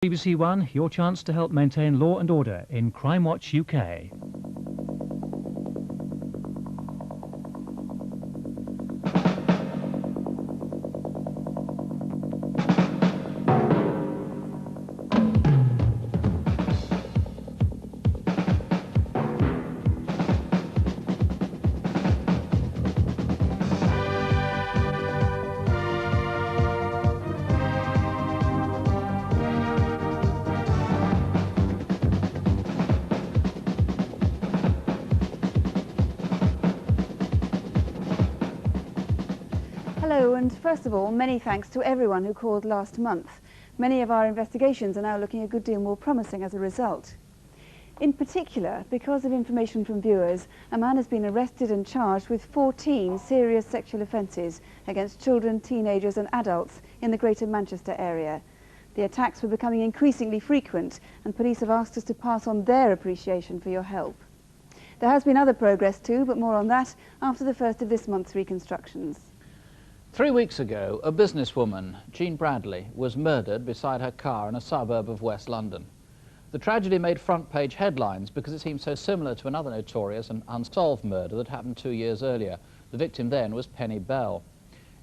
BBC One, your chance to help maintain law and order in Crimewatch UK. Hello, and first of all, many thanks to everyone who called last month. Many of our investigations are now looking a good deal more promising as a result. In particular, because of information from viewers, a man has been arrested and charged with 14 serious sexual offences against children, teenagers and adults in the Greater Manchester area. The attacks were becoming increasingly frequent, and police have asked us to pass on their appreciation for your help. There has been other progress too, but more on that after the first of this month's reconstructions. 3 weeks ago, a businesswoman, Jean Bradley, was murdered beside her car in a suburb of West London. The tragedy made front-page headlines because it seemed so similar to another notorious and unsolved murder that happened 2 years earlier. The victim then was Penny Bell.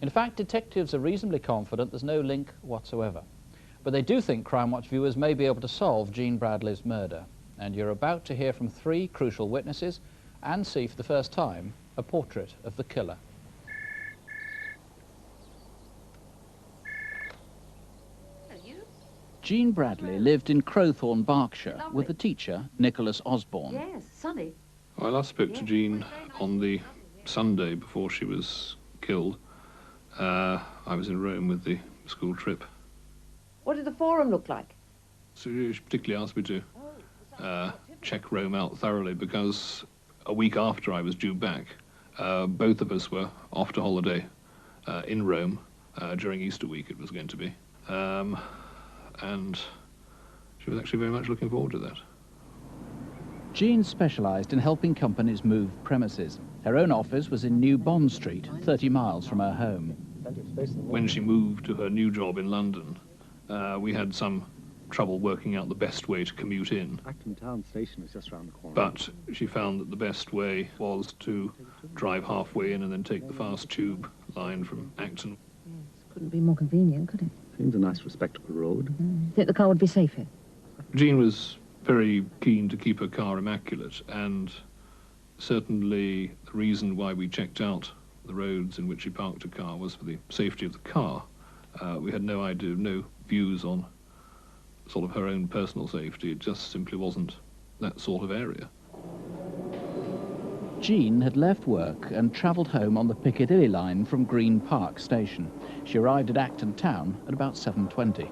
In fact, detectives are reasonably confident there's no link whatsoever. But they do think Crimewatch viewers may be able to solve Jean Bradley's murder. And you're about to hear from 3 crucial witnesses and see for the first time a portrait of the killer. Jean Bradley lived in Crowthorne, Berkshire, with a teacher, Nicholas Osborne. Yes, sunny. I last spoke to Jean on the Sunday before she was killed. I was in Rome with the school trip. What did the forum look like? So she particularly asked me to check Rome out thoroughly because a week after I was due back, both of us were off to holiday in Rome during Easter week it was going to be. And she was actually very much looking forward to that. Jean specialised in helping companies move premises. Her own office was in New Bond Street, 30 miles from her home. When she moved to her new job in London, we had some trouble working out the best way to commute in. Acton Town Station is just round the corner. But she found that the best way was to drive halfway in and then take the fast tube line from Acton. Yes, couldn't be more convenient, could it? Seems a nice, respectable road. Think the car would be safe here? Jean was very keen to keep her car immaculate, and certainly the reason why we checked out the roads in which she parked her car was for the safety of the car. We had no idea, no views on sort of her own personal safety. It just simply wasn't that sort of area. Jean had left work and travelled home on the Piccadilly line from Green Park Station. She arrived at Acton Town at about 7:20.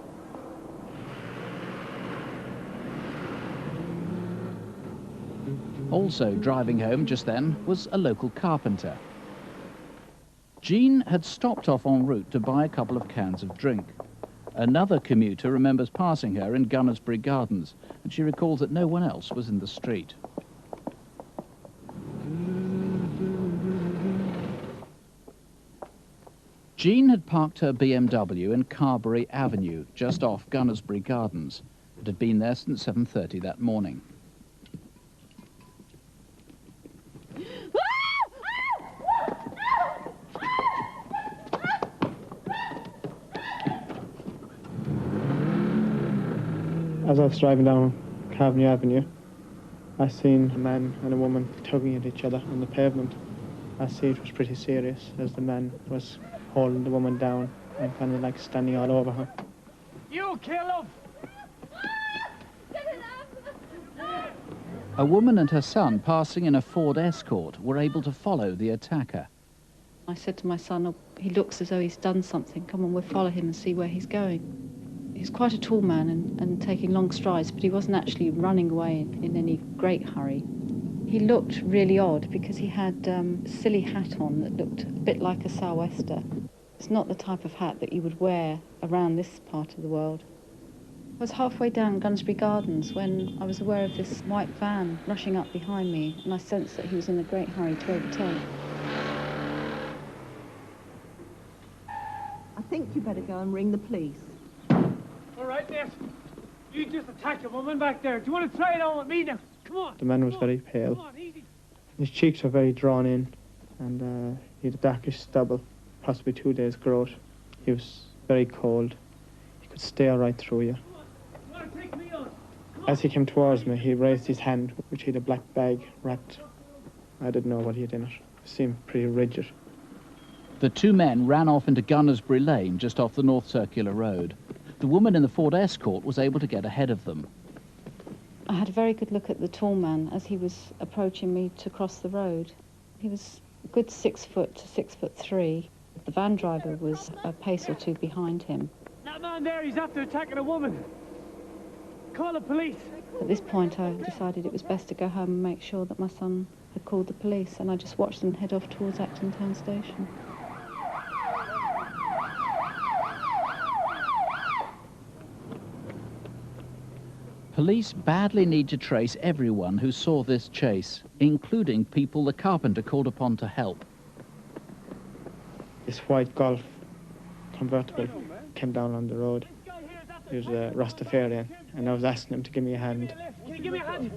Also driving home just then was a local carpenter. Jean had stopped off en route to buy a couple of cans of drink. Another commuter remembers passing her in Gunnersbury Gardens, and she recalls that no one else was in the street. Jean had parked her BMW in Carberry Avenue, just off Gunnersbury Gardens. It had been there since 7:30 that morning. As I was driving down Carberry Avenue, I seen a man and a woman tugging at each other on the pavement. I see it was pretty serious as the man was holding the woman down and kind of like standing all over her. You kill him! A woman and her son passing in a Ford Escort were able to follow the attacker. I said to my son, oh, he looks as though he's done something. Come on, we'll follow him and see where he's going. He's quite a tall man and taking long strides, but he wasn't actually running away in any great hurry. He looked really odd because he had a silly hat on that looked a bit like a sou'wester. It's not the type of hat that you would wear around this part of the world. I was halfway down Gunnersbury Gardens when I was aware of this white van rushing up behind me, and I sensed that he was in a great hurry to overtake. I think you better go and ring the police. All right, miss. You just attacked a woman back there. Do you want to try it on with me now? Come on. The man was very pale. Come on, easy. His cheeks were very drawn in, and he had a darkish stubble, possibly 2 days' growth. He was very cold. He could stare right through you. You want to take me on? As he came towards me, he raised his hand, which had a black bag wrapped. I didn't know what he had in it. It seemed pretty rigid. The two men ran off into Gunnersbury Lane, just off the North Circular Road. The woman in the Ford Escort was able to get ahead of them. I had a very good look at the tall man as he was approaching me to cross the road. He was a good 6 foot to 6'3". The van driver was a pace or two behind him. That man there, he's after attacking a woman. Call the police. At this point, I decided it was best to go home and make sure that my son had called the police, and I just watched them head off towards Acton Town Station. Police badly need to trace everyone who saw this chase, including people the carpenter called upon to help. This white Golf convertible came down on the road. He was a Rastafarian, and I was asking him to give me a hand. Can you give me a hand?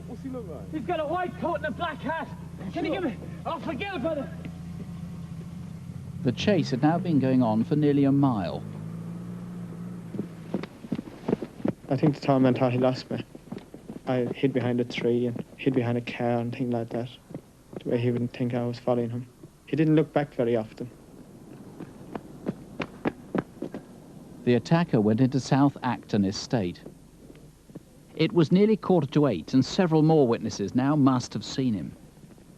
He's got a white coat and a black hat. Can you give me... Oh, forget about it. The chase had now been going on for nearly a mile. I think the tall man thought he lost me. I hid behind a tree and hid behind a car and things like that, the way he wouldn't think I was following him. He didn't look back very often. The attacker went into South Acton Estate. It was nearly 7:45 and several more witnesses now must have seen him.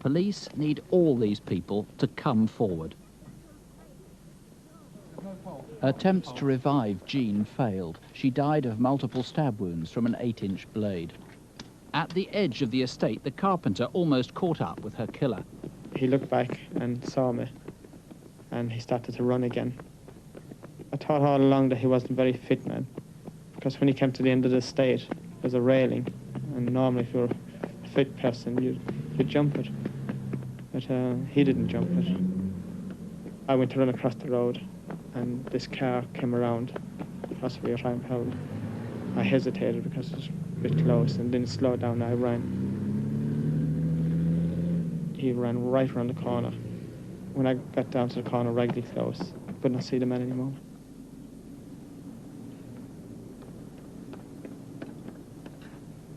Police need all these people to come forward. Attempts to revive Jean failed. She died of multiple stab wounds from an 8-inch blade. At the edge of the estate, the carpenter almost caught up with her killer. He looked back and saw me, and he started to run again. I thought all along that he wasn't a very fit man, because when he came to the end of the estate, there's a railing, and normally if you're a fit person, you'd jump it. But he didn't jump it. I went to run across the road, and this car came around, possibly a £5. I hesitated because it was a bit close and didn't slow down. I ran. He ran right around the corner. When I got down to the corner, raggedly close, I could not see the man anymore.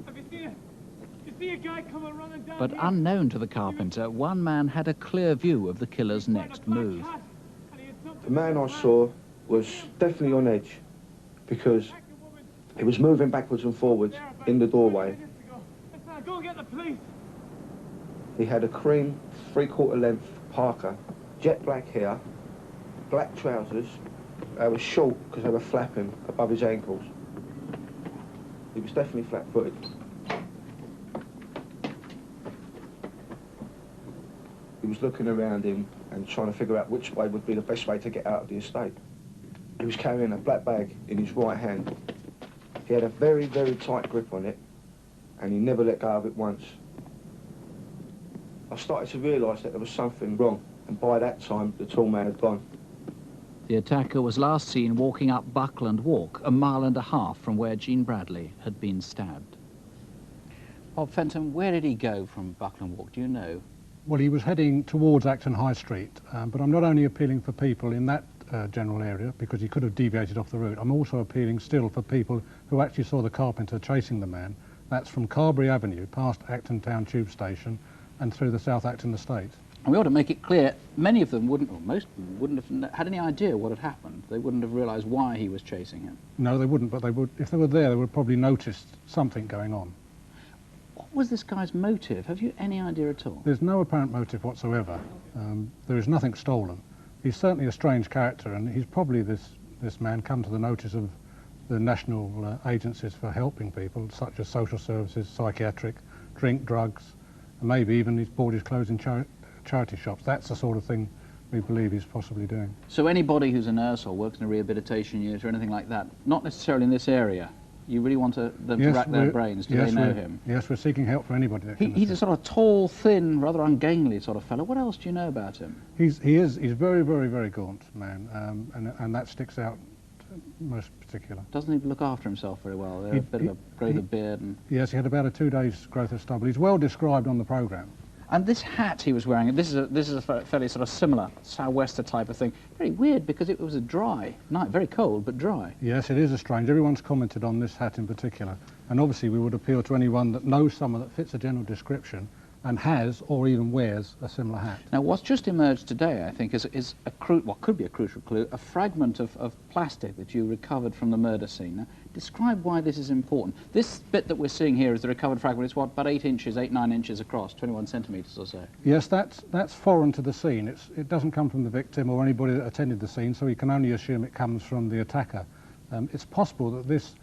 Have you seen it? You see a guy coming running down But here? unknown to the carpenter, one man had a clear view of the killer's next move. The man I saw was definitely on edge because he was moving backwards and forwards in the doorway. Go and get the police. He had a cream 3/4 length parka, jet black hair, black trousers. They were short because they were flapping above his ankles. He was definitely flat-footed. He was looking around him and trying to figure out which way would be the best way to get out of the estate. He was carrying a black bag in his right hand. He had a very, very tight grip on it, and he never let go of it once. I started to realise that there was something wrong, and by that time, the tall man had gone. The attacker was last seen walking up Buckland Walk, 1.5 miles from where Jean Bradley had been stabbed. Bob Fenton, where did he go from Buckland Walk, do you know? Well, he was heading towards Acton High Street, but I'm not only appealing for people in that general area, because he could have deviated off the route. I'm also appealing still for people who actually saw the carpenter chasing the man. That's from Carberry Avenue, past Acton Town Tube Station, and through the South Acton estate. And we ought to make it clear, many of them wouldn't, or most of them wouldn't have had any idea what had happened. They wouldn't have realised why he was chasing him. No, they wouldn't, but they would, if they were there, they would probably noticed something going on. What was this guy's motive? Have you any idea at all? There's no apparent motive whatsoever. There is nothing stolen. He's certainly a strange character, and he's probably this man come to the notice of the national agencies for helping people, such as social services, psychiatric, drink, drugs, and maybe even he's bought his clothes in charity shops. That's the sort of thing we believe he's possibly doing. So anybody who's a nurse or works in a rehabilitation unit or anything like that, not necessarily in this area, you really want them to rack their brains? Do they know him? Yes, we're seeking help for anybody that can He's a sort of tall, thin, rather ungainly sort of fellow. What else do you know about him? He's very, very, very gaunt man, and that sticks out most particular. Doesn't even look after himself very well. They're a bit of a growth of beard. And yes, he had about a 2 days growth of stubble. He's well described on the programme. And this hat he was wearing, this is a fairly sort of similar sou'wester type of thing. Very weird because it was a dry night, very cold but dry. Yes, it is a strange. Everyone's commented on this hat in particular, and obviously we would appeal to anyone that knows someone that fits a general description and has or even wears a similar hat. Now, what's just emerged today, I think, is what could be a crucial clue, a fragment of plastic that you recovered from the murder scene. Now, describe why this is important. This bit that we're seeing here is the recovered fragment. It's what, about 8 inches, 9 inches across, 21 centimetres or so. Yes, that's foreign to the scene. It doesn't come from the victim or anybody that attended the scene, so we can only assume it comes from the attacker. It's possible that this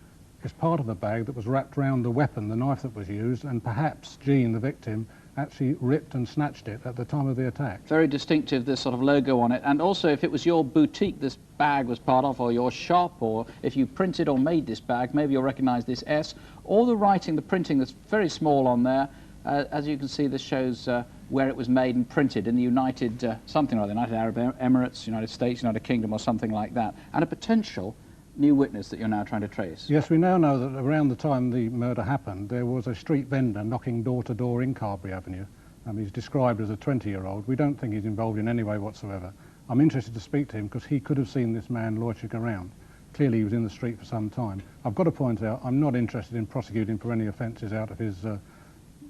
is part of a bag that was wrapped around the weapon, the knife that was used, and perhaps Jean, the victim, actually ripped and snatched it at the time of the attack. Very distinctive, this sort of logo on it. And also, if it was your boutique this bag was part of, or your shop, or if you printed or made this bag, maybe you'll recognise this S, or the writing, the printing that's very small on there. As you can see, this shows where it was made and printed in the United, something or other, United Arab Emirates, United States, United Kingdom, or something like that. And a potential new witness that you're now trying to trace. Yes, we now know that around the time the murder happened, there was a street vendor knocking door to door in Carberry Avenue. He's described as a 20-year-old. We don't think he's involved in any way whatsoever. I'm interested to speak to him because he could have seen this man loitering around. Clearly he was in the street for some time. I've got to point out, I'm not interested in prosecuting for any offences out of his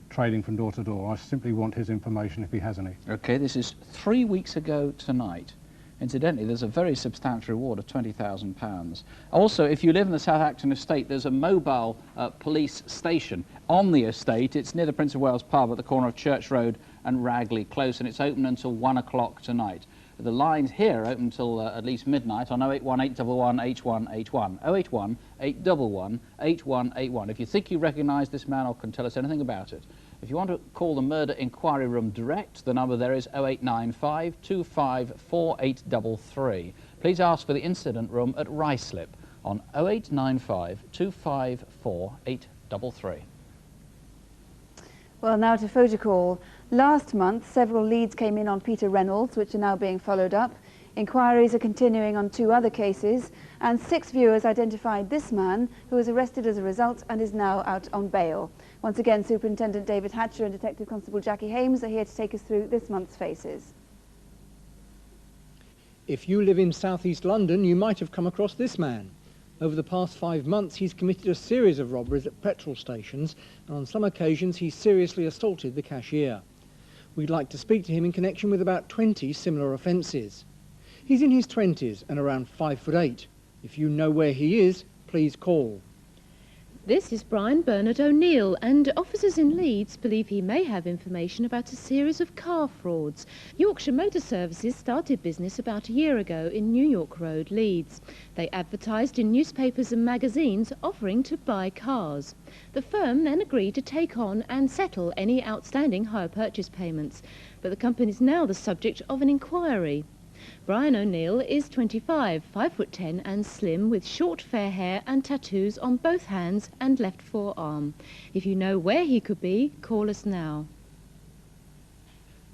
trading from door to door. I simply want his information if he has any. OK, this is 3 weeks ago tonight. Incidentally, there's a very substantial reward of £20,000. Also, if you live in the South Acton estate, there's a mobile police station on the estate. It's near the Prince of Wales pub at the corner of Church Road and Ragley Close, and it's open until 1 o'clock tonight. The lines here are open until at least midnight on 081 811 8181, 081 811 8181. If you think you recognise this man or can tell us anything about it. If you want to call the Murder Inquiry Room direct, the number there is 0895 254833. Please ask for the incident room at Ruislip on 0895 254833. Well, now to Photocall. Last month, several leads came in on Peter Reynolds, which are now being followed up. Inquiries are continuing on 2 other cases, and 6 viewers identified this man, who was arrested as a result and is now out on bail. Once again, Superintendent David Hatcher and Detective Constable Jackie Hames are here to take us through this month's faces. If you live in southeast London, you might have come across this man. Over the past 5 months, he's committed a series of robberies at petrol stations, and on some occasions he's seriously assaulted the cashier. We'd like to speak to him in connection with about 20 similar offences. He's in his 20s and around 5'8". If you know where he is, please call. This is Brian Bernard O'Neill, and officers in Leeds believe he may have information about a series of car frauds. Yorkshire Motor Services started business about a year ago in New York Road, Leeds. They advertised in newspapers and magazines offering to buy cars. The firm then agreed to take on and settle any outstanding hire purchase payments, but the company is now the subject of an inquiry. Brian O'Neill is 25, 5'10" and slim, with short fair hair and tattoos on both hands and left forearm. If you know where he could be, call us now.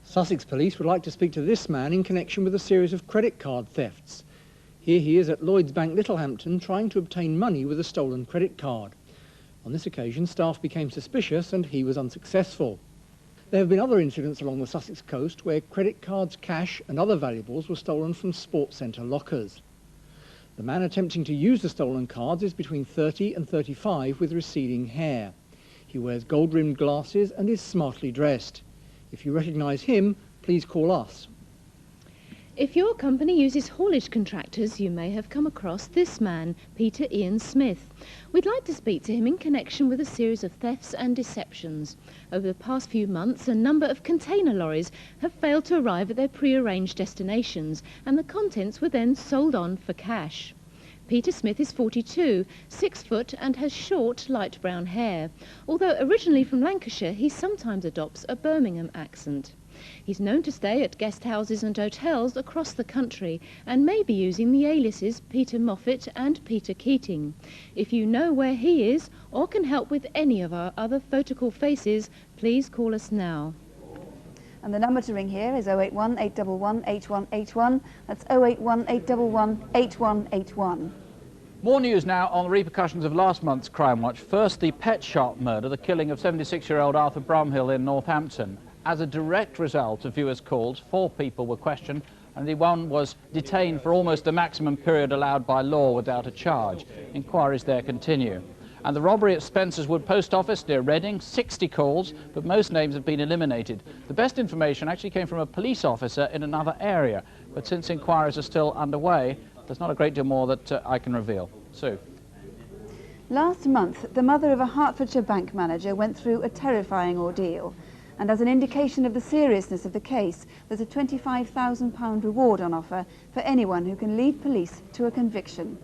Sussex Police would like to speak to this man in connection with a series of credit card thefts. Here he is at Lloyds Bank, Littlehampton, trying to obtain money with a stolen credit card. On this occasion, staff became suspicious and he was unsuccessful. There have been other incidents along the Sussex coast where credit cards, cash and other valuables were stolen from sports centre lockers. The man attempting to use the stolen cards is between 30 and 35 with receding hair. He wears gold-rimmed glasses and is smartly dressed. If you recognise him, please call us. If your company uses haulage contractors, you may have come across this man, Peter Ian Smith. We'd like to speak to him in connection with a series of thefts and deceptions. Over the past few months, a number of container lorries have failed to arrive at their pre-arranged destinations, and the contents were then sold on for cash. Peter Smith is 42, 6 foot and has short, light brown hair. Although originally from Lancashire, he sometimes adopts a Birmingham accent. He's known to stay at guest houses and hotels across the country and may be using the aliases Peter Moffat and Peter Keating. If you know where he is or can help with any of our other Photocall faces, please call us now. And the number to ring here is 081 811 8181. That's 081 811 8181. More news now on the repercussions of last month's Crime Watch. First, the pet shop murder, the killing of 76-year-old Arthur Brumhill in Northampton. As a direct result of viewers' calls, 4 people were questioned, and the one was detained for almost the maximum period allowed by law without a charge. Inquiries there continue. And the robbery at Spencer's Wood Post Office near Reading, 60 calls, but most names have been eliminated. The best information actually came from a police officer in another area, but since inquiries are still underway, there's not a great deal more that I can reveal. Sue. Last month, the mother of a Hertfordshire bank manager went through a terrifying ordeal. And as an indication of the seriousness of the case, there's a £25,000 reward on offer for anyone who can lead police to a conviction.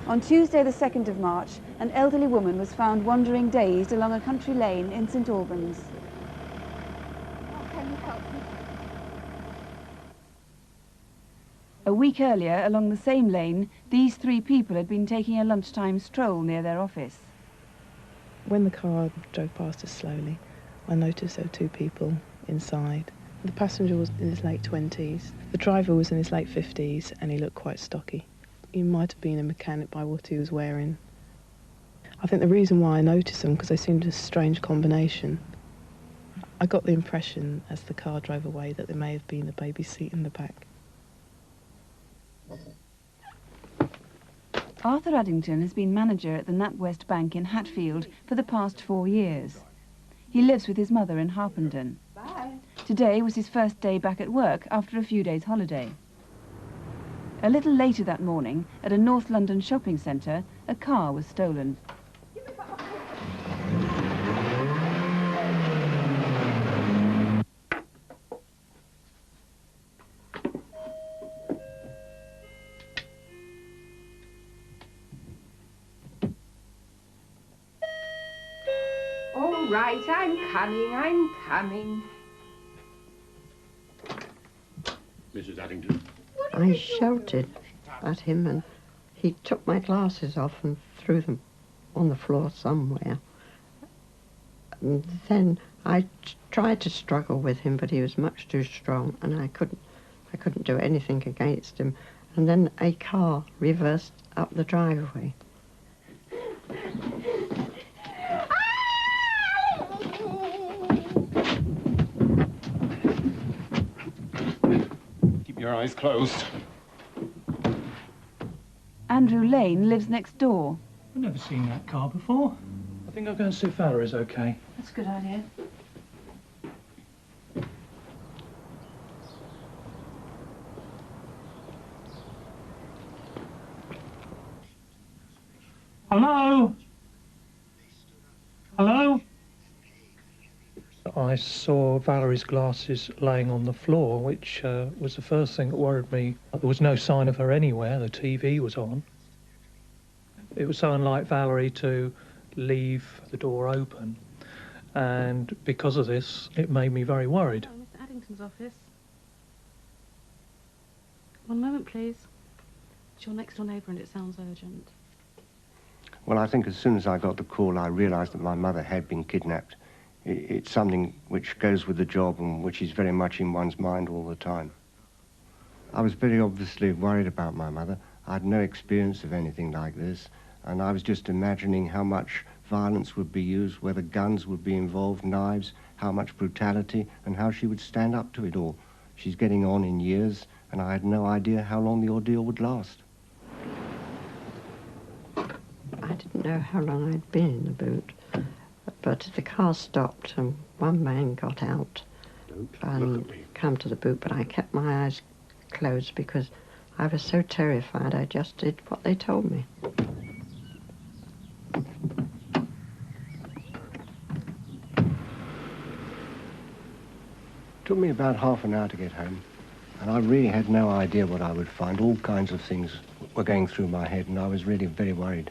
On Tuesday the 2nd of March, an elderly woman was found wandering dazed along a country lane in St Albans. A week earlier, along the same lane, these 3 people had been taking a lunchtime stroll near their office. When the car drove past us slowly, I noticed there were 2 people inside. The passenger was in his late 20s. The driver was in his late 50s and he looked quite stocky. He might have been a mechanic by what he was wearing. I think the reason why I noticed them because they seemed a strange combination. I got the impression as the car drove away that there may have been a baby seat in the back. Arthur Addington has been manager at the NatWest Bank in Hatfield for the past 4 years. He lives with his mother in Harpenden. Bye. Today was his first day back at work after a few days' holiday. A little later that morning, at a North London shopping centre, a car was stolen. All right, I'm coming. Mrs. Addington. I shouted at him and he took my glasses off and threw them on the floor somewhere. And then I tried to struggle with him, but he was much too strong and I couldn't do anything against him. And then a car reversed up the driveway. Your eyes closed. Andrew Lane lives next door. I've never seen that car before. I think I'll go and see if Valerie's okay. That's a good idea. Hello? Hello? I saw Valerie's glasses laying on the floor, which was the first thing that worried me. There was no sign of her anywhere. The TV was on. It was so unlike Valerie to leave the door open, and because of this, it made me very worried. Oh, Mr. Addington's office. One moment, please. It's your next door neighbour and it sounds urgent. Well, I think as soon as I got the call, I realised that my mother had been kidnapped. It's something which goes with the job and which is very much in one's mind all the time. I was very obviously worried about my mother. I had no experience of anything like this, and I was just imagining how much violence would be used, whether guns would be involved, knives, how much brutality, and how she would stand up to it all. She's getting on in years, and I had no idea how long the ordeal would last. I didn't know how long I'd been in the boot. But the car stopped and one man got out and come to the boot, but I kept my eyes closed because I was so terrified I just did what they told me. It took me about half an hour to get home, and I really had no idea what I would find. All kinds of things were going through my head, and I was really very worried.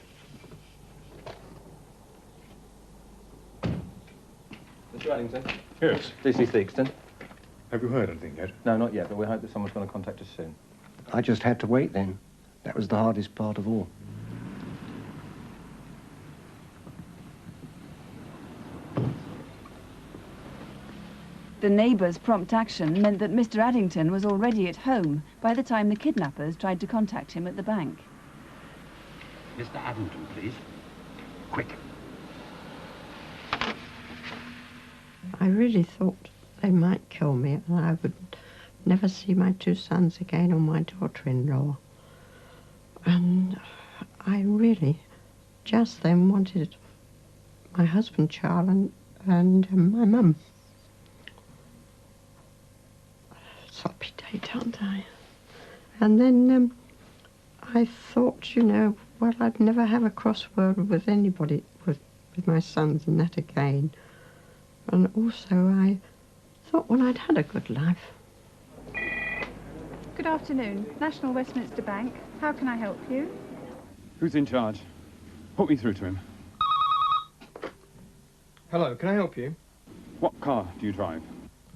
Mr. Addington? Yes? DC Theakston. Have you heard anything yet? No, not yet, but we hope that someone's going to contact us soon. I just had to wait then. That was the hardest part of all. The neighbours' prompt action meant that Mr. Addington was already at home by the time the kidnappers tried to contact him at the bank. Mr. Addington, please. Quick. I really thought they might kill me and I would never see my two sons again or my daughter-in-law. And I really just then wanted my husband, Charles, and my mum. Sloppy date, aren't I? And then I thought, you know, well, I'd never have a crossword with anybody, with my sons and that again. And also I thought, well, I'd had a good life. Good afternoon. National Westminster Bank. How can I help you? Who's in charge? Put me through to him. Hello, can I help you? What car do you drive?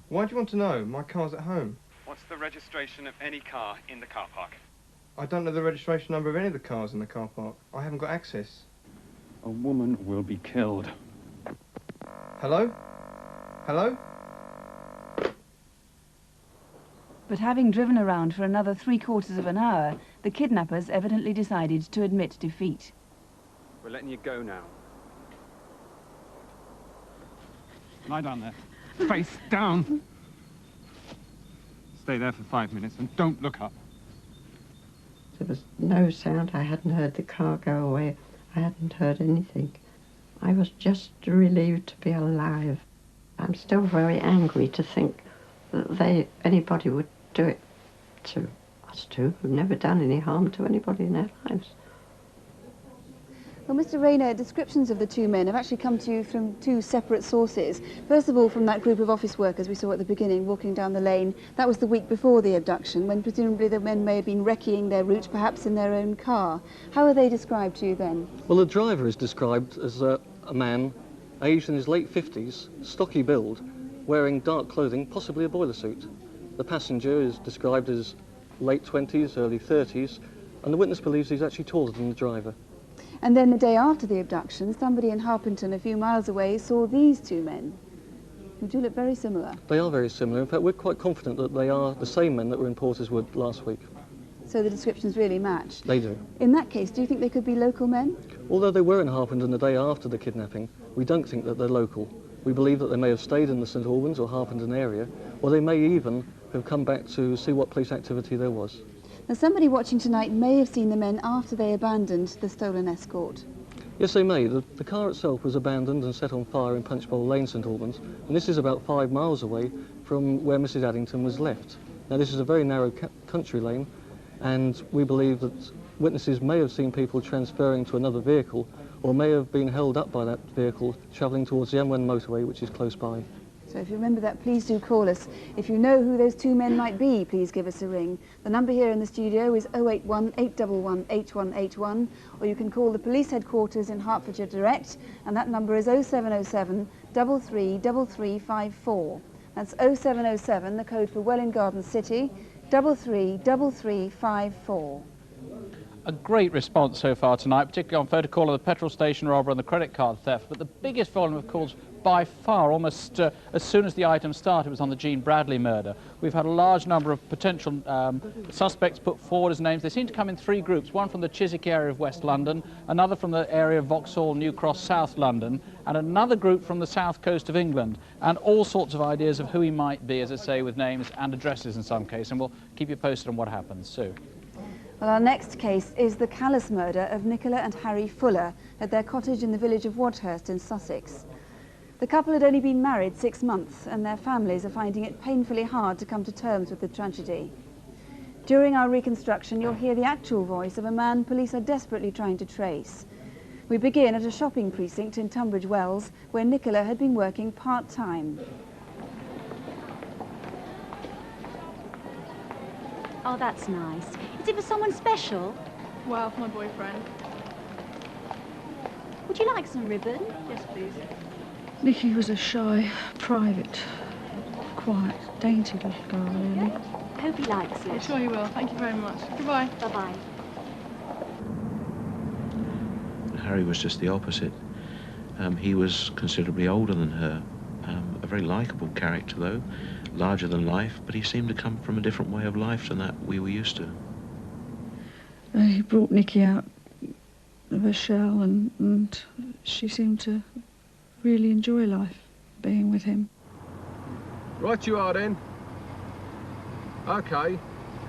Why do you want to know? My car's at home. What's the registration of any car in the car park? I don't know the registration number of any of the cars in the car park. I haven't got access. A woman will be killed. Hello? Hello? But having driven around for another 3/4 of an hour, the kidnappers evidently decided to admit defeat. We're letting you go now. Lie down there. Face down. Stay there for 5 minutes and don't look up. There was no sound. I hadn't heard the car go away. I hadn't heard anything. I was just relieved to be alive. I'm still very angry to think that anybody would do it to us two, who've never done any harm to anybody in their lives. Well, Mr. Rayner, descriptions of the two men have actually come to you from two separate sources. First of all, from that group of office workers we saw at the beginning walking down the lane. That was the week before the abduction, when presumably the men may have been recceing their route, perhaps in their own car. How are they described to you then? Well, the driver is described as a man aged in his late 50s, stocky build, wearing dark clothing, possibly a boiler suit. The passenger is described as late 20s, early 30s, and the witness believes he's actually taller than the driver. And then the day after the abduction, somebody in Harpington a few miles away saw these two men, who do look very similar. They are very similar. In fact, we're quite confident that they are the same men that were in Porterswood last week. So the descriptions really match. They do. In that case, do you think they could be local men? Although they were in Harpington the day after the kidnapping, we don't think that they're local. We believe that they may have stayed in the St Albans or Harpington area, or they may even have come back to see what police activity there was. Now, somebody watching tonight may have seen the men after they abandoned the stolen Escort. Yes, they may. The car itself was abandoned and set on fire in Punchbowl Lane, St Albans, and this is about 5 miles away from where Mrs Addington was left. Now, this is a very narrow country lane, and we believe that witnesses may have seen people transferring to another vehicle, or may have been held up by that vehicle travelling towards the M1 motorway, which is close by. So if you remember that, please do call us. If you know who those two men might be, please give us a ring. The number here in the studio is 081 811 8181, or you can call the police headquarters in Hertfordshire direct, and that number is 0707 333354. That's 0707, the code for Welwyn Garden City, 333354. A great response so far tonight, particularly on photo call of the petrol station robbery and the credit card theft, but the biggest volume of calls by far, almost as soon as the item started, was on the Jean Bradley murder. We've had a large number of potential suspects put forward as names. They seem to come in three groups, one from the Chiswick area of West London, another from the area of Vauxhall, New Cross, South London, and another group from the south coast of England, and all sorts of ideas of who he might be, as I say, with names and addresses in some case, and we'll keep you posted on what happens. Sue. Well, our next case is the callous murder of Nicola and Harry Fuller at their cottage in the village of Wadhurst in Sussex. The couple had only been married 6 months, and their families are finding it painfully hard to come to terms with the tragedy. During our reconstruction, you'll hear the actual voice of a man police are desperately trying to trace. We begin at a shopping precinct in Tunbridge Wells, where Nicola had been working part-time. Oh, that's nice. Is it for someone special? Well, for my boyfriend. Would you like some ribbon? Yes, please. Nicky was a shy, private, quiet, dainty little girl, really. Hope he likes it. I'm sure he will. Thank you very much. Goodbye. Bye-bye. Harry was just the opposite. He was considerably older than her, A very likeable character, though, larger than life, but he seemed to come from a different way of life than that we were used to. He brought Nikki out of her shell, and she seemed to really enjoy life, being with him. Right you are then. OK,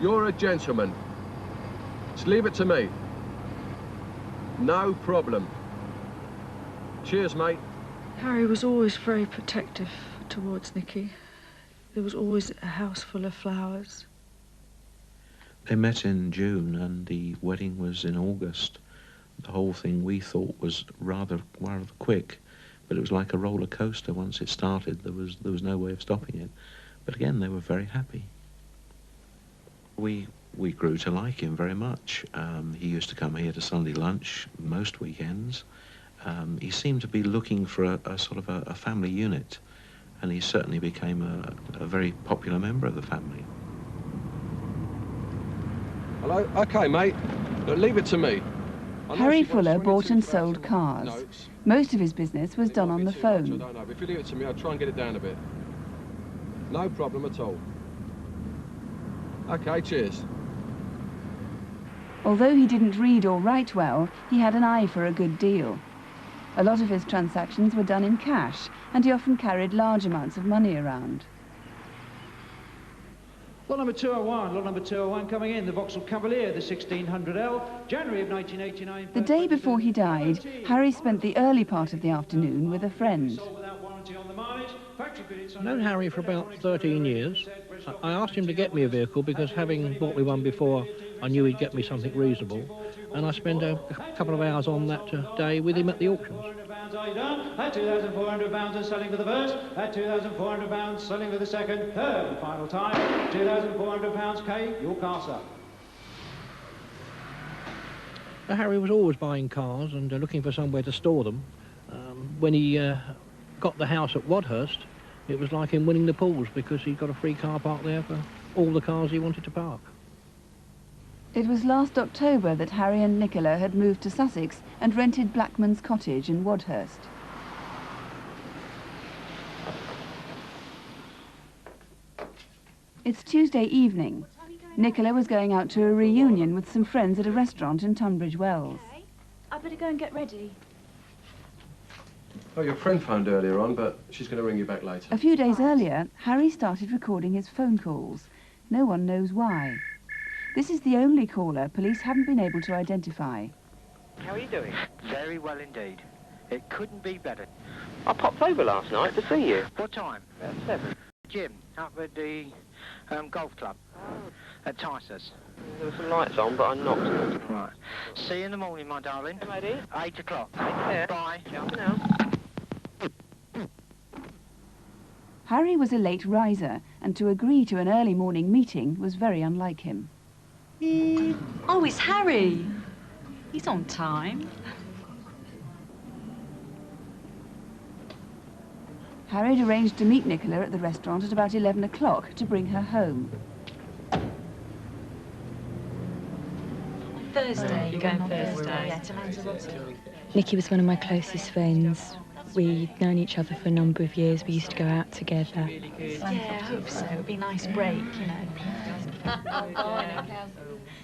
you're a gentleman. Just leave it to me. No problem. Cheers, mate. Harry was always very protective towards Nikki. There was always a house full of flowers. They met in June and the wedding was in August. The whole thing we thought was rather quick, but it was like a roller coaster. Once it started, there was no way of stopping it. But again, they were very happy. We grew to like him very much. He used to come here to Sunday lunch most weekends. He seemed to be looking for a sort of a family unit, and he certainly became a very popular member of the family. Hello? OK, mate. Leave it to me. Harry Fuller bought and sold cars. Most of his business was done on the phone. I don't know, but if you leave it to me, I'll try and get it down a bit. No problem at all. OK, cheers. Although he didn't read or write well, he had an eye for a good deal. A lot of his transactions were done in cash, and he often carried large amounts of money around. Lot number 201 coming in, the Vauxhall Cavalier, the 1600L, January of 1989. The day before he died, Harry spent the early part of the afternoon with a friend. I've known Harry for about 13 years. I asked him to get me a vehicle because, having bought me one before, I knew he'd get me something reasonable. And I spent a couple of hours on that day with him at the auctions. At £2,400 is selling for the first, at £2,400 selling for the second, third and final time, £2,400 K, your car, sir. Harry was always buying cars and looking for somewhere to store them. When he got the house at Wadhurst, it was like him winning the pools because he got a free car park there for all the cars he wanted to park. It was last October that Harry and Nicola had moved to Sussex and rented Blackman's cottage in Wadhurst. It's Tuesday evening. Nicola was going out to a reunion with some friends at a restaurant in Tunbridge Wells. Okay. I better go and get ready. Oh, your friend phoned earlier on, but she's going to ring you back later. A few days earlier, Harry started recording his phone calls. No one knows why. This is the only caller police haven't been able to identify. How are you doing? Very well indeed. It couldn't be better. I popped over last night to see you. What time? About 7. Gym, up at the golf club. At Ticer's. There were some lights on, but I knocked. Right. See you in the morning, my darling. Hey, matey. 8 o'clock. Take care. Bye. Ciao now. Harry was a late riser, and to agree to an early morning meeting was very unlike him. Oh, it's Harry. He's on time. Harry had arranged to meet Nicola at the restaurant at about 11 o'clock to bring her home. Thursday. You're going Thursday? Yeah, to Lanzarote. Nikki was one of my closest friends. We'd known each other for a number of years. We used to go out together. Yeah, I hope so. It'd be a nice break, you know.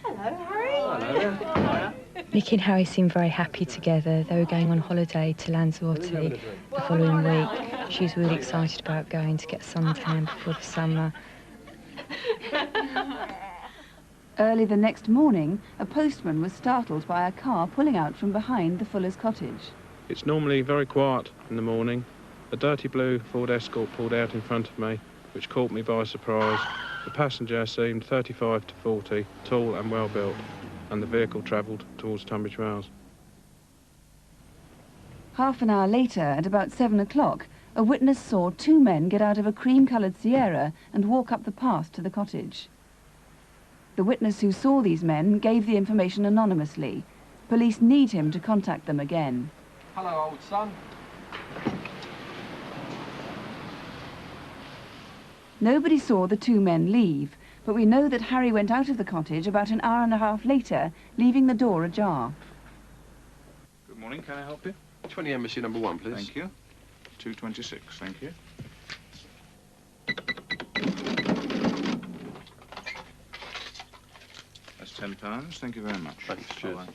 Hello, Harry. Hello. Nikki and Harry seemed very happy together. They were going on holiday to Lanzarote the following week. She was really excited about going to get suntan before the summer. Early the next morning, a postman was startled by a car pulling out from behind the Fuller's cottage. It's normally very quiet in the morning. A dirty blue Ford Escort pulled out in front of me, which caught me by surprise. The passenger seemed 35 to 40, tall and well built, and the vehicle travelled towards Tunbridge Wells. Half an hour later, at about 7 o'clock, a witness saw 2 men get out of a cream-coloured Sierra and walk up the path to the cottage. The witness who saw these men gave the information anonymously. Police need him to contact them again. Hello, old son. Nobody saw the 2 men leave, but we know that Harry went out of the cottage about an hour and a half later, leaving the door ajar. Good morning, can I help you? 20 Embassy number 1, please. Thank you. 226, thank you. That's £10, thank you very much. Thanks, cheers. Bye-bye.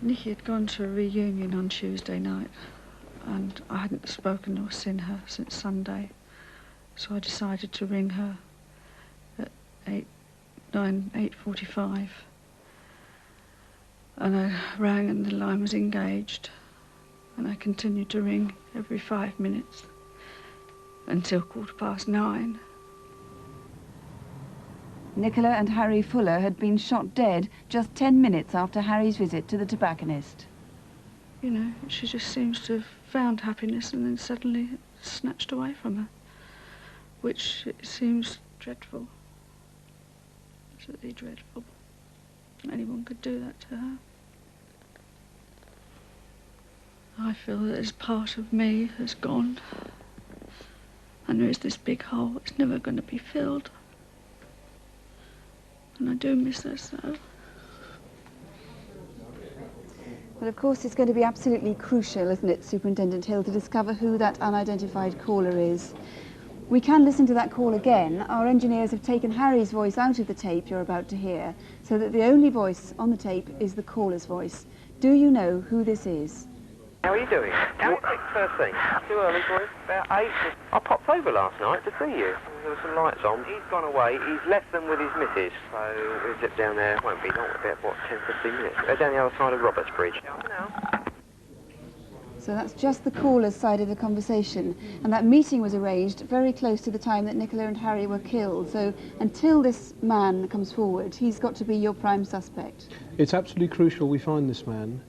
Nicky had gone to a reunion on Tuesday night, and I hadn't spoken or seen her since Sunday, so I decided to ring her at 8:45, and I rang and the line was engaged, and I continued to ring every 5 minutes until 9:15. Nicola and Harry Fuller had been shot dead just 10 minutes after Harry's visit to the tobacconist. You know, she just seems to have found happiness and then suddenly it's snatched away from her, which seems dreadful. Absolutely dreadful. Anyone could do that to her. I feel that there's part of me has gone, and there is this big hole that's never going to be filled. And I do miss her so. Well, of course, it's going to be absolutely crucial, isn't it, Superintendent Hill, to discover who that unidentified caller is. We can listen to that call again. Our engineers have taken Harry's voice out of the tape you're about to hear, so that the only voice on the tape is the caller's voice. Do you know who this is? How are you doing? First thing. Too early for you? About 8. I popped over last night to see you. There were some lights on. He's gone away. He's left them with his missus. So we'll zip down there. Won't be long. About, what, 10, 15 minutes. They're down the other side of Roberts Bridge. So that's just the caller's side of the conversation. And that meeting was arranged very close to the time that Nicola and Harry were killed. So until this man comes forward, he's got to be your prime suspect. It's absolutely crucial we find this man.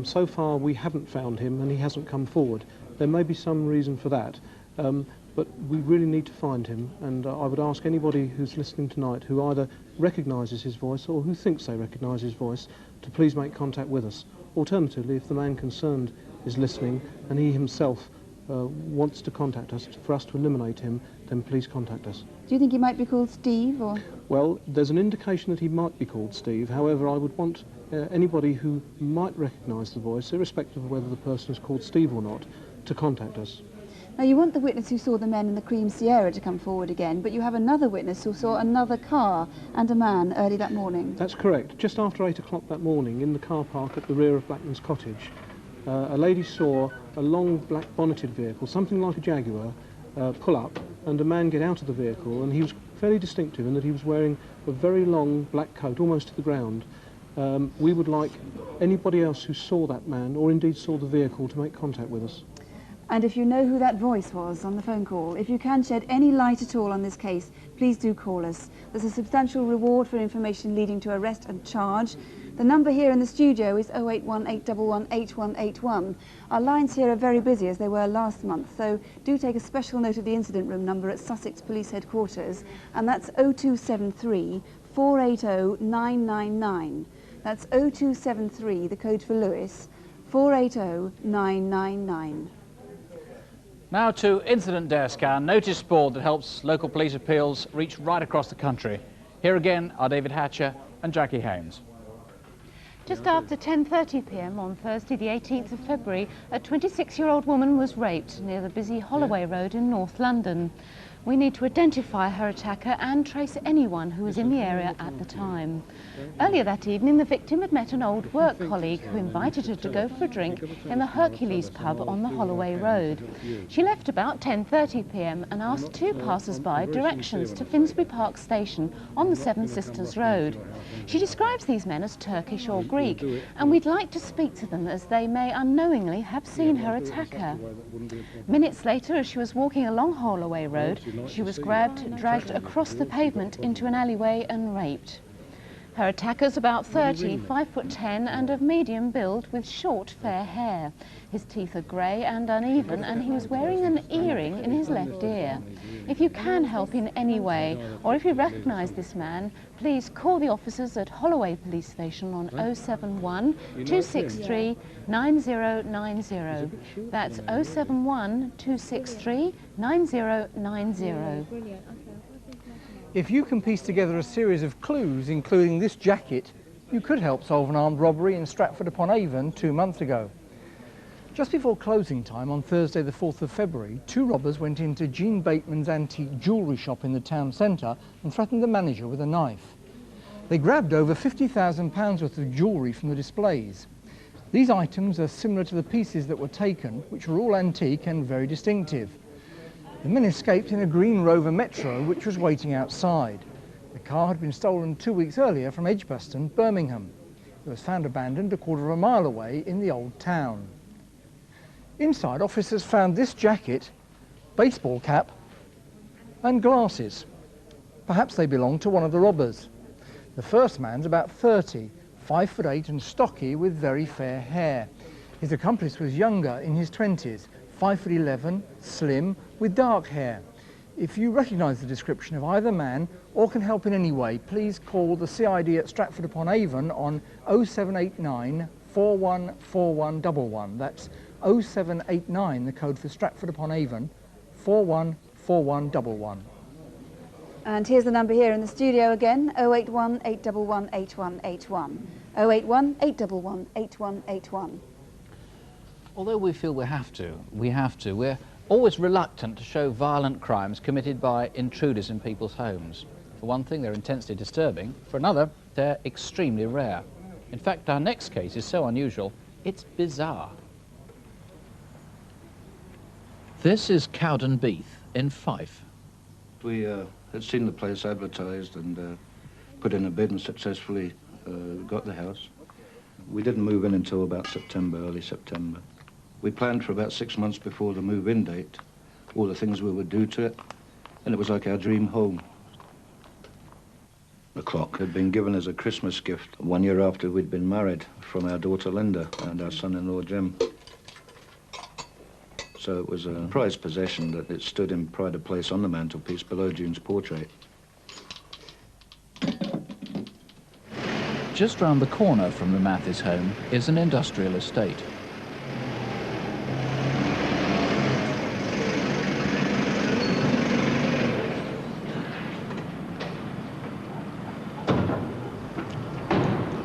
So far we haven't found him and he hasn't come forward. There may be some reason for that, but we really need to find him, and I would ask anybody who's listening tonight who either recognises his voice or who thinks they recognise his voice to please make contact with us. Alternatively, if the man concerned is listening and he himself wants to contact us for us to eliminate him, then please contact us. Do you think he might be called Steve, or...? Well, there's an indication that he might be called Steve. However, I would want anybody who might recognise the voice, irrespective of whether the person is called Steve or not, to contact us. Now, you want the witness who saw the men in the cream Sierra to come forward again, but you have another witness who saw another car and a man early that morning. That's correct. Just after 8 o'clock that morning, in the car park at the rear of Blackman's Cottage, a lady saw a long black bonneted vehicle, something like a Jaguar, pull up, and a man get out of the vehicle, and he was fairly distinctive in that he was wearing a very long black coat, almost to the ground. We would like anybody else who saw that man, or indeed saw the vehicle, to make contact with us. And if you know who that voice was on the phone call, if you can shed any light at all on this case, please do call us. There's a substantial reward for information leading to arrest and charge. The number here in the studio is 08181818181. Our lines here are very busy, as they were last month, so do take a special note of the incident room number at Sussex Police Headquarters, and that's 0273 480 999. That's 0273, the code for Lewis, 480 999. Now to Incident Desk, our notice board that helps local police appeals reach right across the country. Here again are David Hatcher and Jackie Haynes. Just after 10:30 p.m. on Thursday the 18th of February, a 26-year-old woman was raped near the busy Holloway Road in North London. We need to identify her attacker and trace anyone who was in the area at the time. Earlier that evening, the victim had met an old work colleague who invited her to go for a drink in the Hercules pub on the Holloway Road. She left about 10:30 p.m. and asked two passers-by directions to Finsbury Park Station on the Seven Sisters Road. She describes these men as Turkish or Greek, and we'd like to speak to them as they may unknowingly have seen her attacker. Minutes later, as she was walking along Holloway Road, she was grabbed, dragged across the pavement into an alleyway and raped. Her attacker's about 30, 5'10", and of medium build with short, fair hair. His teeth are grey and uneven, and he was wearing an earring in his left ear. If you can help in any way, or if you recognise this man, please call the officers at Holloway Police Station on 071 263 9090. That's 071 263 9090. If you can piece together a series of clues, including this jacket, you could help solve an armed robbery in Stratford-upon-Avon 2 months ago. Just before closing time on Thursday the 4th of February, 2 robbers went into Jean Bateman's antique jewellery shop in the town centre and threatened the manager with a knife. They grabbed over £50,000 worth of jewellery from the displays. These items are similar to the pieces that were taken, which were all antique and very distinctive. The men escaped in a green Rover Metro, which was waiting outside. The car had been stolen 2 weeks earlier from Edgbaston, Birmingham. It was found abandoned a quarter of a mile away in the old town. Inside, officers found this jacket, baseball cap and glasses. Perhaps they belonged to one of the robbers. The first man's about 30, 5'8" and stocky with very fair hair. His accomplice was younger, in his 20s, 5'11", slim, with dark hair. If you recognise the description of either man or can help in any way, please call the CID at Stratford-upon-Avon on 0789 414111. That's 0789, the code for Stratford-upon-Avon, 414111. And here's the number here in the studio again, 081 811 8181. 081 811 8181. Although we feel we have to, we're always reluctant to show violent crimes committed by intruders in people's homes. For one thing, they're intensely disturbing. For another, they're extremely rare. In fact, our next case is so unusual, it's bizarre. This is Cowdenbeath in Fife. We had seen the place advertised and put in a bid and successfully got the house. We didn't move in until about September, early September. We planned for about 6 months before the move-in date, all the things we would do to it, and it was like our dream home. The clock had been given as a Christmas gift 1 year after we'd been married from our daughter Linda and our son-in-law Jim. So it was a prized possession that it stood in pride of place on the mantelpiece below June's portrait. Just round the corner from the Mathis home is an industrial estate.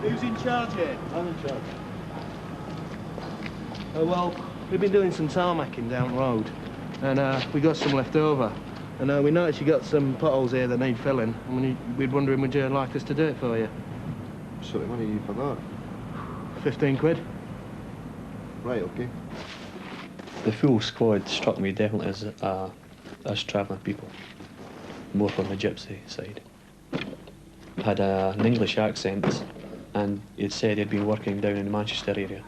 Who's in charge here? I'm in charge. Oh, well, we've been doing some tarmacking down the road, and we got some left over. And we noticed you got some potholes here that need filling, and we're wondering, would you like us to do it for you? What sort of money you for that? 15 quid. Right, OK. The full squad struck me definitely as travelling people, more from the gypsy side. Had an English accent, and he'd said he'd been working down in the Manchester area.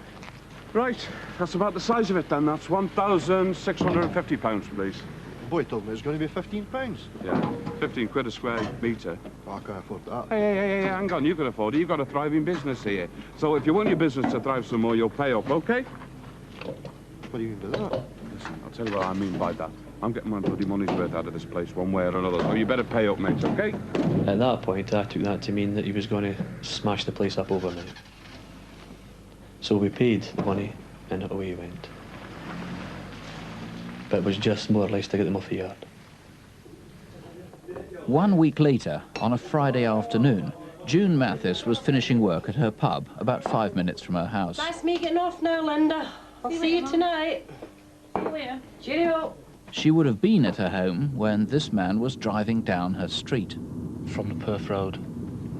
Right, that's about the size of it then. That's £1,650, please. The boy told me it was going to be £15. Yeah, 15 quid a square metre. Oh, I can't afford that. Hey, hang on, you can afford it. You've got a thriving business here. So if you want your business to thrive some more, you'll pay up, OK? What do you mean by that? Listen, I'll tell you what I mean by that. I'm getting my bloody money's worth out of this place one way or another, so you better pay up, mate, OK? At that point, I took that to mean that he was going to smash the place up over me. So we paid the money, and away he went. But it was just more or less to get them off the yard. 1 week later, on a Friday afternoon, June Mathis was finishing work at her pub, about 5 minutes from her house. Nice me getting off now, Linda. I'll see you tonight. See you later. Cheerio. She would have been at her home when this man was driving down her street. From the Perth Road,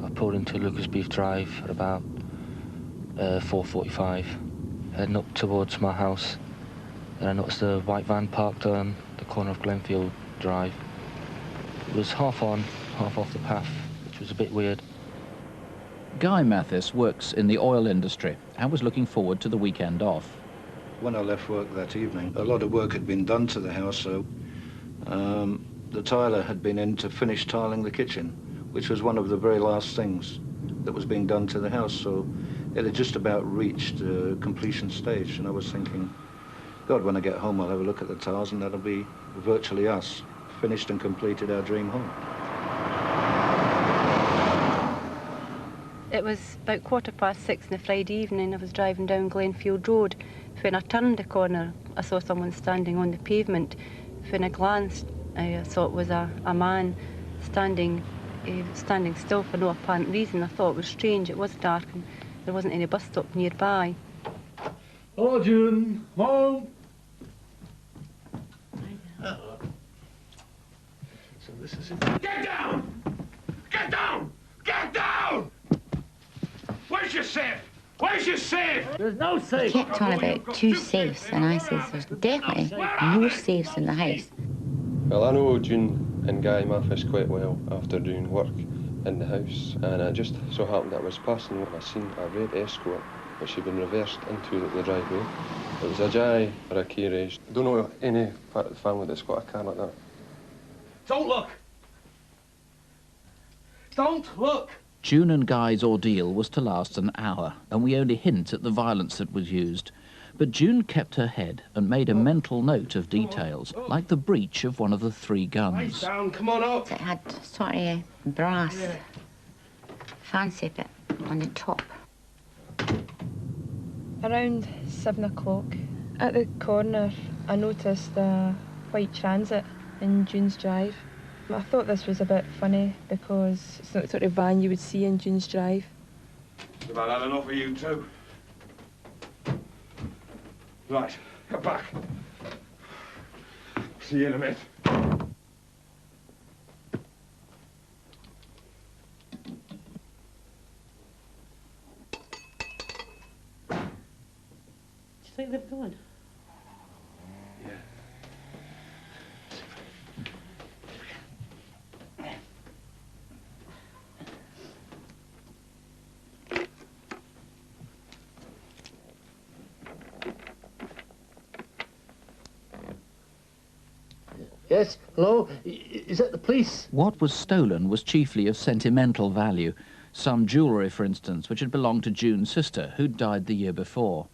I pulled into Lucasbeef Drive at about 4:45, heading up towards my house. And I noticed a white van parked on the corner of Glenfield Drive. It was half on, half off the path, which was a bit weird. Guy Mathis works in the oil industry and was looking forward to the weekend off. When I left work that evening, a lot of work had been done to the house, so the tiler had been in to finish tiling the kitchen, which was one of the very last things that was being done to the house, so it had just about reached completion stage, and I was thinking, God, when I get home, I'll have a look at the tiles, and that'll be virtually us, finished and completed our dream home. It was about 6:15 on a Friday evening. I was driving down Glenfield Road. When I turned the corner, I saw someone standing on the pavement. When I glanced, I saw it was a man standing he was standing still for no apparent reason. I thought it was strange. It was dark and there wasn't any bus stop nearby. Hello, June. Home. Hello. So this is it. Get down! Get down! Get down! Where's your safe? Where's your safe? There's no safe. He kept on about 2 safes, and I says there's definitely no safes in the house. Well, I know June and Guy Mathis quite well after doing work in the house, and I just so happened that I was passing when I seen a red Escort which had been reversed into the driveway. It was a Jai or a K-Rage. I don't know any part of the family that's got a car like that. Don't look! Don't look! June and Guy's ordeal was to last an hour, and we only hint at the violence that was used. But June kept her head and made a mental note of details, like the breech of one of the 3 guns. Down, come on up! It had sort of a brass fancy bit on the top. Around 7 o'clock, at the corner, I noticed a white Transit in June's Drive. I thought this was a bit funny because it's not the sort of van you would see in June's Drive. I've had enough of you two. Right, get back. See you in a minute. Do you think they've gone? Yes, hello? Is that the police? What was stolen was chiefly of sentimental value. Some jewellery, for instance, which had belonged to June's sister, who'd died the year before.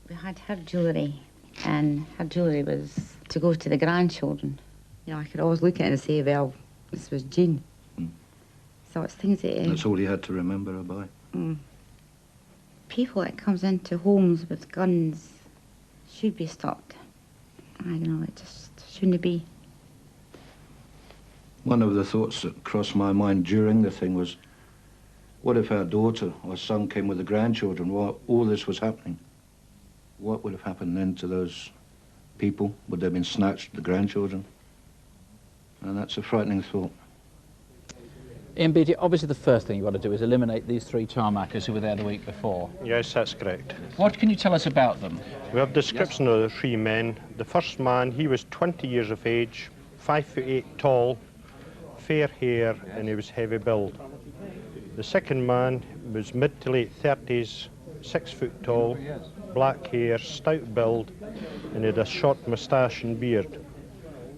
We had her jewellery, and her jewellery was to go to the grandchildren. You know, I could always look at it and say, well, this was June. So it's things that... That's all you had to remember her by. People that comes into homes with guns should be stopped. I don't know, it just shouldn't be. One of the thoughts that crossed my mind during the thing was, what if our daughter or son came with the grandchildren while all this was happening? What would have happened then to those people? Would they have been snatched, the grandchildren? And that's a frightening thought. Ian Beattie, obviously the first thing you've got to do is eliminate these 3 tarmackers who were there the week before. Yes, that's correct. What can you tell us about them? We have description of the 3 men. The first man, he was 20 years of age, 5'8" tall, fair hair, and he was heavy build. The second man was mid to late 30s, 6 foot tall, black hair, stout build, and he had a short moustache and beard.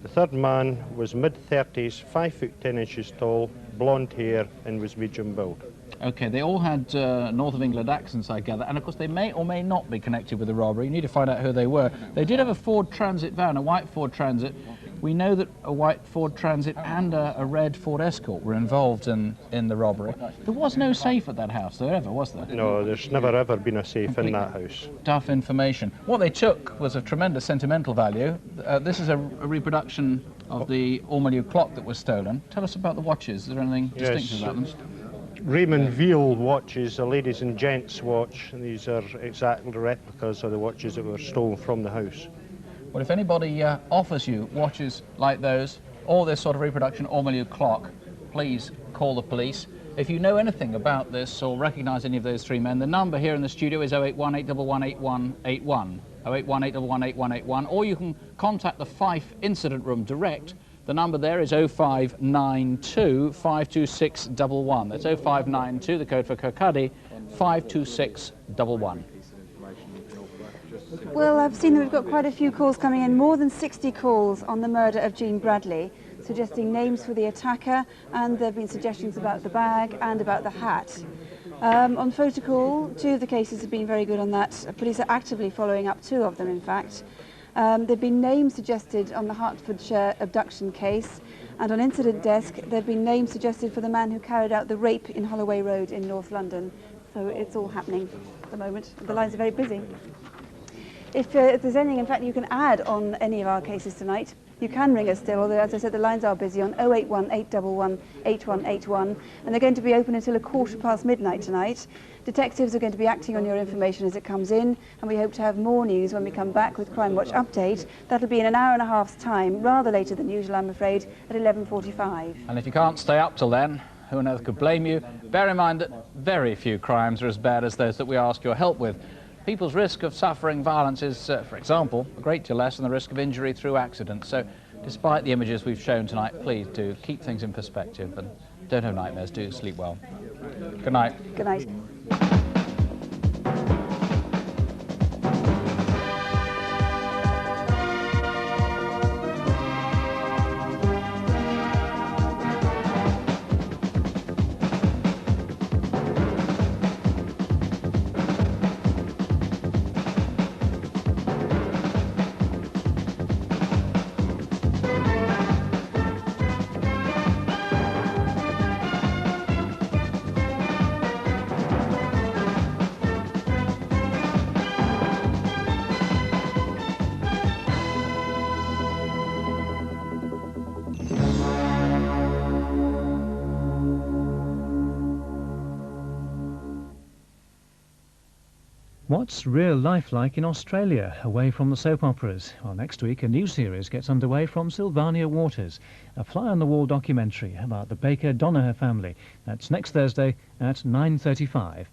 The third man was mid-30s, 5 foot 10 inches tall, blonde hair, and was medium build. OK, they all had North of England accents, I gather, and of course they may or may not be connected with the robbery. You need to find out who they were. They did have a Ford Transit van, a white Ford Transit. We know that a white Ford Transit and a red Ford Escort were involved in the robbery. There was no safe at that house, though, ever, was there? No, there's never ever been a safe in that house. Tough information. What they took was of tremendous sentimental value. This is a reproduction of the Ormolu clock that was stolen. Tell us about the watches. Is there anything distinctive about them? Raymond Veal watches, a ladies and gents watch, and these are exactly replicas of the watches that were stolen from the house. Well, if anybody offers you watches like those, or this sort of reproduction Ormolu clock, please call the police. If you know anything about this or recognise any of those 3 men, the number here in the studio is 081818181, 081818181, or you can contact the Fife Incident Room direct. The number there is 0592 52611. That's 0592, the code for Kirkcaldy, 52611. Well, I've seen that we've got quite a few calls coming in, more than 60 calls on the murder of Jean Bradley, suggesting names for the attacker, and there have been suggestions about the bag and about the hat. On Photocall, 2 of the cases have been very good on that. Police are actively following up 2 of them, in fact. There have been names suggested on the Hertfordshire abduction case, and on Incident Desk there have been names suggested for the man who carried out the rape in Holloway Road in North London. So it's all happening at the moment. The lines are very busy. If there's anything, in fact, you can add on any of our cases tonight, You can ring us still, although, as I said, the lines are busy on 081 811 8181, and they're going to be open until midnight tonight. Detectives are going to be acting on your information as it comes in, and we hope to have more news when we come back with Crimewatch Update. That'll be in an hour and a half's time, rather later than usual, I'm afraid, at 11:45. And if you can't stay up till then, who on earth could blame you? Bear in mind that very few crimes are as bad as those that we ask your help with. People's risk of suffering violence is, for example, a great deal less than the risk of injury through accident. So, despite the images we've shown tonight, please do keep things in perspective and don't have nightmares. Do sleep well. Good night. Good night. What's real life like in Australia, away from the soap operas? Well, next week a new series gets underway from Sylvania Waters, a fly-on-the-wall documentary about the Baker-Donohoe family. That's next Thursday at 9:35.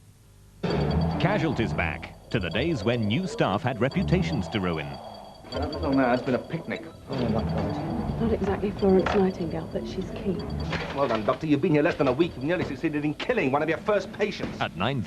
Casualties back to the days when new staff had reputations to ruin. Until now, it's been a picnic. Not exactly Florence Nightingale, but she's keen. Well done, Doctor. You've been here less than a week. You've nearly succeeded in killing one of your first patients. At 9:30.